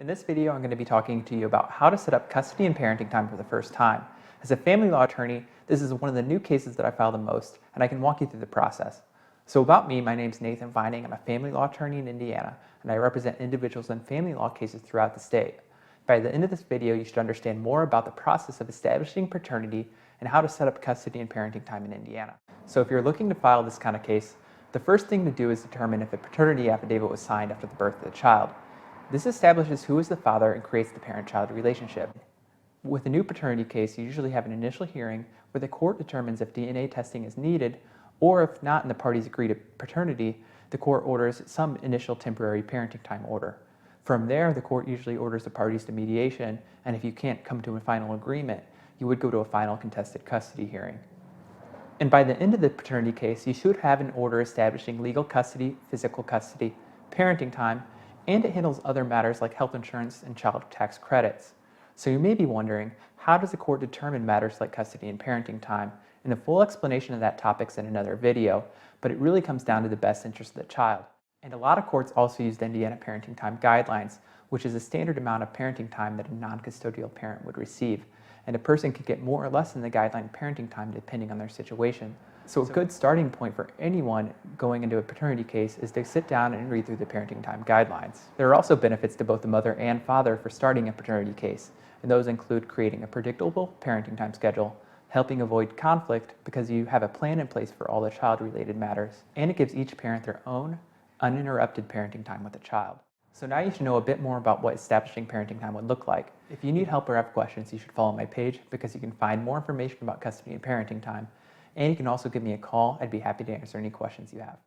In this video, I'm going to be talking to you about how to set up custody and parenting time for the first time. As a family law attorney, this is one of the new cases that I file the most, and I can walk you through the process. So about me, my name's Nathan Vining. I'm a family law attorney in Indiana, and I represent individuals in family law cases throughout the state. By the end of this video, you should understand more about the process of establishing paternity and how to set up custody and parenting time in Indiana. So if you're looking to file this kind of case, the first thing to do is determine if a paternity affidavit was signed after the birth of the child. This establishes who is the father and creates the parent-child relationship. With a new paternity case, you usually have an initial hearing where the court determines if DNA testing is needed, or if not and the parties agree to paternity, the court orders some initial temporary parenting time order. From there, the court usually orders the parties to mediation, and if you can't come to a final agreement, you would go to a final contested custody hearing. And by the end of the paternity case, you should have an order establishing legal custody, physical custody, parenting time, and it handles other matters like health insurance and child tax credits. So you may be wondering, how does the court determine matters like custody and parenting time? And a full explanation of that topic's in another video, but it really comes down to the best interest of the child. And a lot of courts also use the Indiana Parenting Time Guidelines, which is a standard amount of parenting time that a non-custodial parent would receive. And a person could get more or less than the guideline parenting time depending on their situation. So a good starting point for anyone going into a paternity case is to sit down and read through the parenting time guidelines. There are also benefits to both the mother and father for starting a paternity case, and those include creating a predictable parenting time schedule, helping avoid conflict because you have a plan in place for all the child-related matters, and it gives each parent their own uninterrupted parenting time with the child. So now you should know a bit more about what establishing parenting time would look like. If you need help or have questions, you should follow my page because you can find more information about custody and parenting time. And you can also give me a call. I'd be happy to answer any questions you have.